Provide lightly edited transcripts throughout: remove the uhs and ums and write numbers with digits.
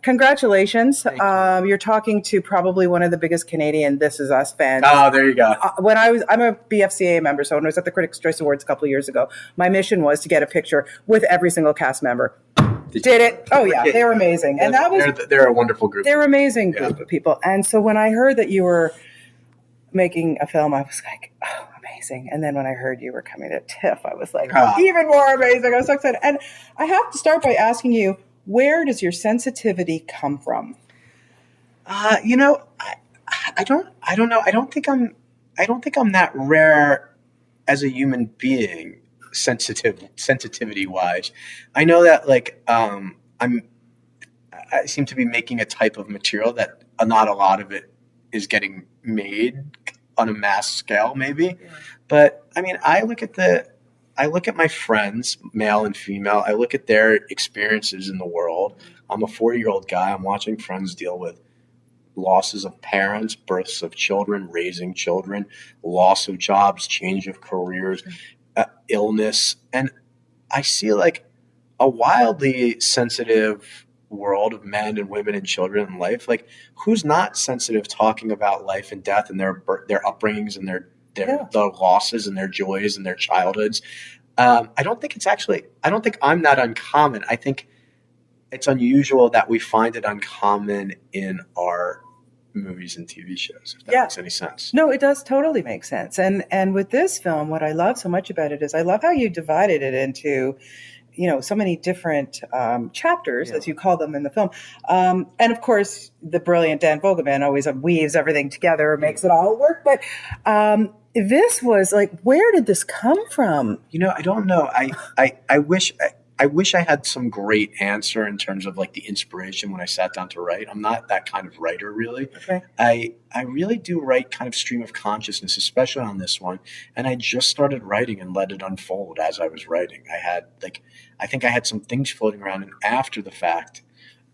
congratulations. Thank you. You're talking to probably one of the biggest Canadian This Is Us fans. Oh, there you go. I'm a BFCA member, so when I was at the Critics' Choice Awards a couple of years ago, my mission was to get a picture with every single cast member. Did it? Oh yeah, they were amazing, and they're a wonderful group. They're an amazing group of people. And so when I heard that you were making a film, I was like, oh, amazing. And then when I heard you were coming to TIFF, I was like, even more amazing. I was so excited. And I have to start by asking you, where does your sensitivity come from? I don't know. I don't think I'm that rare as a human being, sensitivity wise. I know that I seem to be making a type of material that not a lot of it is getting made on a mass scale, maybe. Yeah. But I mean, I look at my friends, male and female. I look at their experiences in the world. I'm a 40-year-old guy. I'm watching friends deal with losses of parents, births of children, raising children, loss of jobs, change of careers, illness. And I see like a wildly sensitive world of men and women and children in life. Like, who's not sensitive talking about life and death and their upbringings and their losses and their joys and their childhoods? I don't think I'm that uncommon. I think it's unusual that we find it uncommon in our movies and TV shows, if that makes any sense. No, it does totally make sense. And with this film, what I love so much about it is I love how you divided it into, so many different chapters, as you call them in the film. And of course, the brilliant Dan Fogelman always weaves everything together, makes it all work. But this was like, where did this come from? I don't know. I wish I had some great answer in terms of like the inspiration when I sat down to write. I'm not that kind of writer, really. Okay. I really do write kind of stream of consciousness, especially on this one. And I just started writing and let it unfold as I was writing. I think I had some things floating around, and after the fact,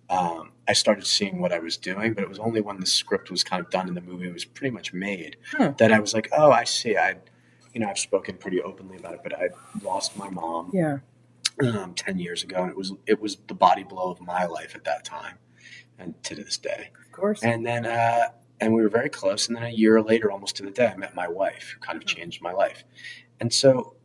I started seeing what I was doing. But it was only when the script was kind of done and the movie was pretty much made that I was like, oh, I see. I've spoken pretty openly about it, but I lost my mom. Yeah. 10 years ago, and it was the body blow of my life at that time, and to this day, of course. And then and we were very close. And then a year later, almost to the day, I met my wife, who kind of changed my life. And so,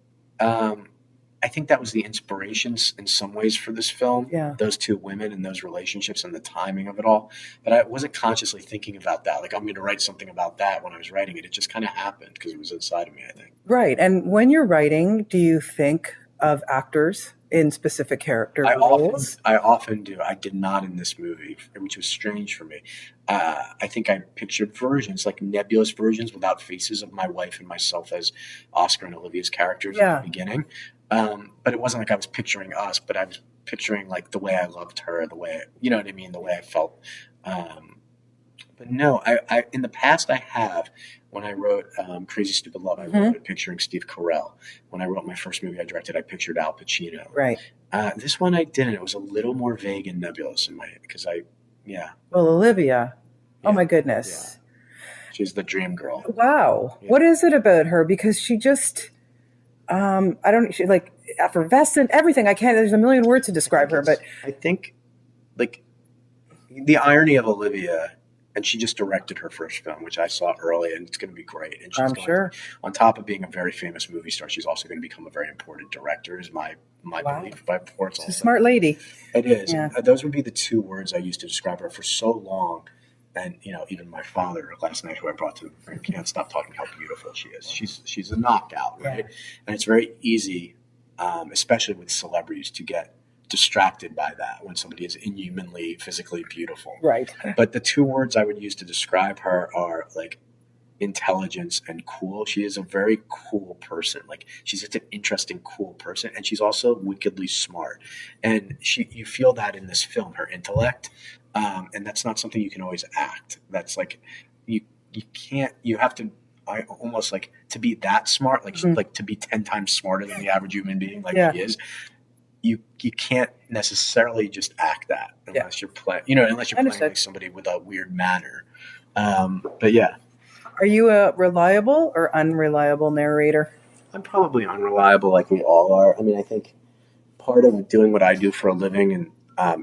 I think that was the inspirations in some ways for this film. Yeah. Those two women and those relationships and the timing of it all. But I wasn't consciously thinking about that. Like, I'm going to write something about that when I was writing it. It just kind of happened because it was inside of me, I think. Right. And when you're writing, do you think of actors in specific character roles? I often do. I did not in this movie, which was strange for me. I think I pictured versions, like nebulous versions without faces of my wife and myself as Oscar and Olivia's characters at the beginning. But it wasn't like I was picturing us, but I was picturing like the way I loved her, the way, you know what I mean? The way I felt. But no, I in the past I have. When I wrote Crazy Stupid Love, I wrote it picturing Steve Carell. When I wrote my first movie I directed, I pictured Al Pacino. Right. This one I didn't. It was a little more vague and nebulous in my head because Well, Olivia, oh my goodness. Yeah. She's the dream girl. Wow. Yeah. What is it about her? Because she just, she's like effervescent, everything. There's a million words to describe her, but. I think, like, the irony of Olivia. And she just directed her first film, which I saw early, and it's going to be great. And she's on top of being a very famous movie star, she's also going to become a very important director, is my belief. By she's a smart lady. It is. Yeah. Those would be the two words I used to describe her for so long. And, even my father last night, who I brought to the can't stop talking how beautiful she is. She's a knockout, right? Yeah. And it's very easy, especially with celebrities, to get distracted by that when somebody is inhumanly physically beautiful. Right. But the two words I would use to describe her are like intelligence and cool. She is a very cool person. Like, she's just an interesting, cool person. And she's also wickedly smart. And you feel that in this film, her intellect. And that's not something you can always act. That's like, you have to, I almost like to be that smart, like, like to be 10 times smarter than the average human being, like she is. You can't necessarily just act that unless you're playing, unless you're playing like somebody with a weird manner. But yeah. Are you a reliable or unreliable narrator? I'm probably unreliable, like we all are. I mean, I think part of doing what I do for a living and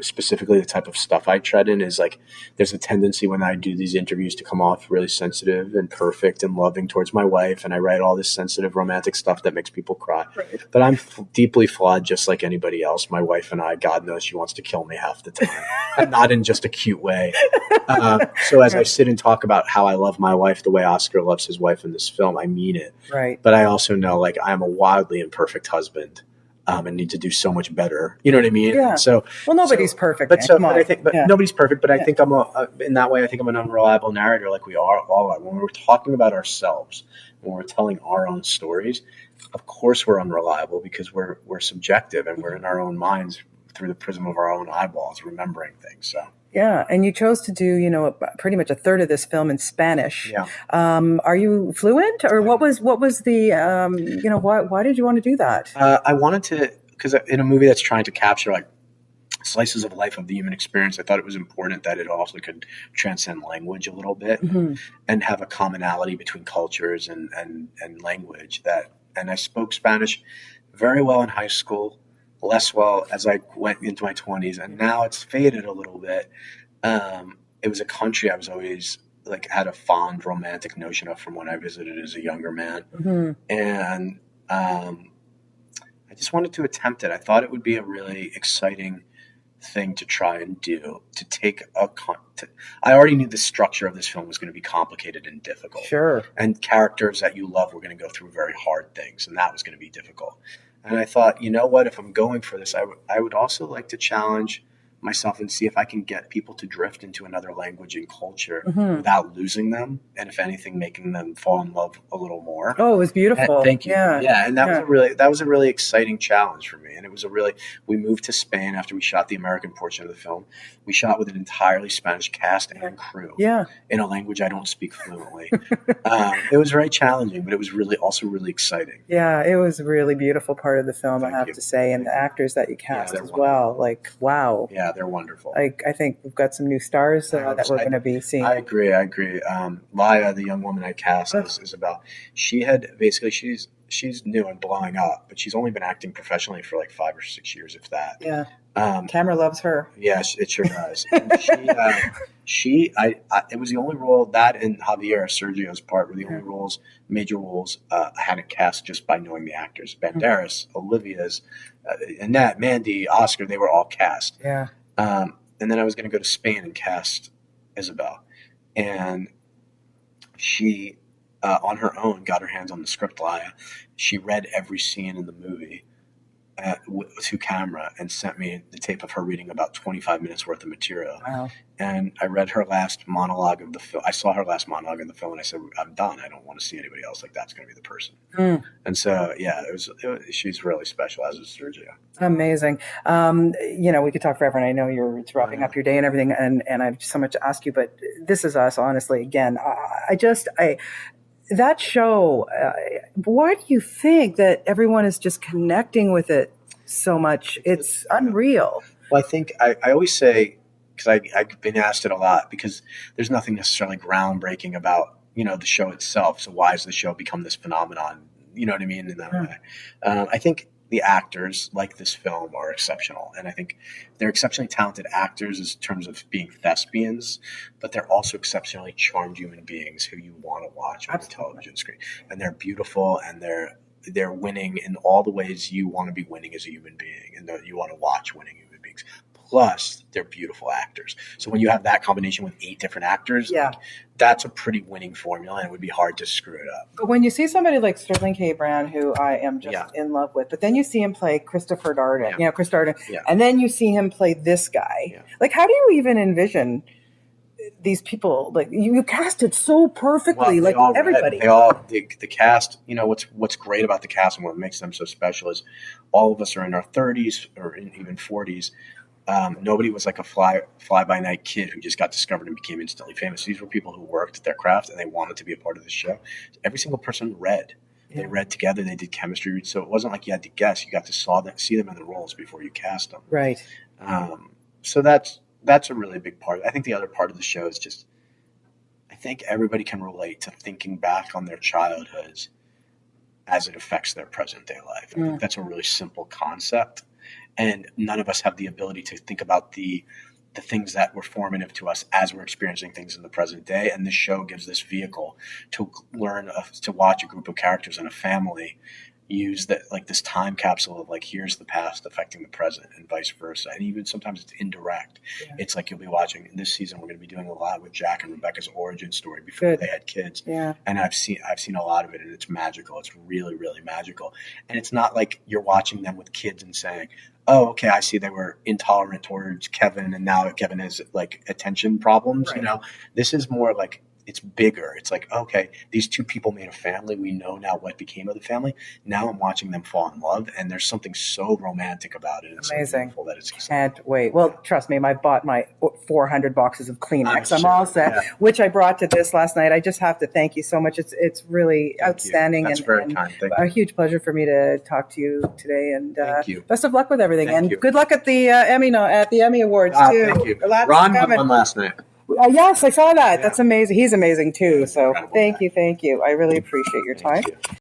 specifically the type of stuff I tread in, is like there's a tendency when I do these interviews to come off really sensitive and perfect and loving towards my wife, and I write all this sensitive romantic stuff that makes people cry. Right. But I'm deeply flawed just like anybody else. My wife and I, God knows she wants to kill me half the time, and not in just a cute way. So as I sit and talk about how I love my wife the way Oscar loves his wife in this film, I mean it. Right. But I also know like I'm a wildly imperfect husband. And need to do so much better. You know what I mean? Yeah. So, well, nobody's perfect. But I think nobody's perfect. But I think I'm in that way. I think I'm an unreliable narrator, like we all are. When we're talking about ourselves, when we're telling our own stories, of course we're unreliable because we're subjective and we're in our own minds through the prism of our own eyeballs, remembering things. So. Yeah, and you chose to do, pretty much a third of this film in Spanish. Yeah. Are you fluent, or what was the, why did you want to do that? I wanted to, because in a movie that's trying to capture like slices of life of the human experience, I thought it was important that it also could transcend language a little bit and have a commonality between cultures and language. And I spoke Spanish very well in high school, less well as I went into my 20s, and now it's faded a little bit. It was a country I was always like had a fond romantic notion of from when I visited as a younger man, and I just wanted to attempt it. I thought it would be a really exciting thing to try and do, to take I already knew the structure of this film was going to be complicated and difficult. Sure. And characters that you love were going to go through very hard things, and that was going to be difficult. And I thought, you know what, if I'm going for this, I would also like to challenge myself and see if I can get people to drift into another language and culture without losing them, and if anything, making them fall in love a little more. Oh, it was beautiful. Thank you. Yeah, and that was a really exciting challenge for me. And it was we moved to Spain after we shot the American portion of the film. We shot with an entirely Spanish cast and crew. Yeah. In a language I don't speak fluently. It was very challenging, but it was also really exciting. Yeah, it was a really beautiful part of the film, I have to say, and the actors that you cast as well. Like, wow. Yeah, they're wonderful. I think we've got some new stars that we're going to be seeing. I agree. Laya, the young woman I cast, is about. She had basically she's new and blowing up, but she's only been acting professionally for like 5 or 6 years, if that. Yeah. Camera loves her. Yes, it sure does. And it was the only role, that and Javier, Sergio's part, were the only major roles I hadn't cast just by knowing the actors. Banderas, Olivia's, Annette, Mandy, Oscar, they were all cast. Yeah. And then I was going to go to Spain and cast Isabel. And she, on her own, got her hands on the script, Laya. She read every scene in the movie to camera and sent me the tape of her reading about 25 minutes worth of material. Wow. And I read her last monologue of the film. I saw her last monologue in the film, and I said, I'm done. I don't want to see anybody else. Like, that's going to be the person. And so, yeah, she's really special, as is Sergio. Amazing. We could talk forever, and I know you're wrapping up your day and everything, and I have so much to ask you, but This Is Us, honestly, again, that show, why do you think that everyone is just connecting with it so much? It's unreal. Well, I think I always say, because I've been asked it a lot, because there's nothing necessarily groundbreaking about, the show itself. So why has the show become this phenomenon? You know what I mean? In that way. I think the actors, like this film, are exceptional. And I think they're exceptionally talented actors in terms of being thespians, but they're also exceptionally charmed human beings who you want to watch on the television screen. And they're beautiful, and they're winning in all the ways you want to be winning as a human being, and that you want to watch winning human beings. Plus, they're beautiful actors. So when you have that combination with 8 different actors, that's a pretty winning formula, and it would be hard to screw it up. But when you see somebody like Sterling K. Brown, who I am just in love with, but then you see him play Christopher Darden, Chris Darden, and then you see him play this guy. Like, how do you even envision these people? Like, you cast it so perfectly, like everybody. The cast, what's great about the cast and what makes them so special is all of us are in our 30s or even 40s. Nobody was like a fly-by-night kid who just got discovered and became instantly famous. These were people who worked at their craft, and they wanted to be a part of the show. Every single person read. They read together. They did chemistry reads. So it wasn't like you had to guess. You got to see them in the roles before you cast them. Right. So that's a really big part. I think the other part of the show is just, I think everybody can relate to thinking back on their childhoods as it affects their present-day life. I think that's a really simple concept. and none of us have the ability to think about the things that were formative to us as we're experiencing things in the present day. And this show gives this vehicle to learn, to watch a group of characters in a family use that, like this time capsule of like, here's the past affecting the present and vice versa. And even sometimes it's indirect. Yeah. It's like you'll be watching this season. We're going to be doing a lot with Jack and Rebecca's origin story before they had kids. Yeah. And I've seen a lot of it, and it's magical. It's really, really magical. And it's not like you're watching them with kids and saying, oh, okay, I see they were intolerant towards Kevin, and now Kevin has like attention problems. Right. You know, this is more like, it's bigger. It's like, okay, these two people made a family. We know now what became of the family. Now I'm watching them fall in love, and there's something so romantic about it. It's amazing. So that it's exciting. Can't wait. Well, trust me, I bought my 400 boxes of Kleenex. I'm all set, which I brought to this last night. I just have to thank you so much. It's really outstanding. That's very kind. Thank a you. huge pleasure for me to talk to you today. And thank you. Best of luck with everything. Thank you. Good luck at the Emmy Awards too. Thank you. Ron won last night. Yes, I saw that. Yeah. That's amazing. He's amazing too. So incredible thank you. I really appreciate your time.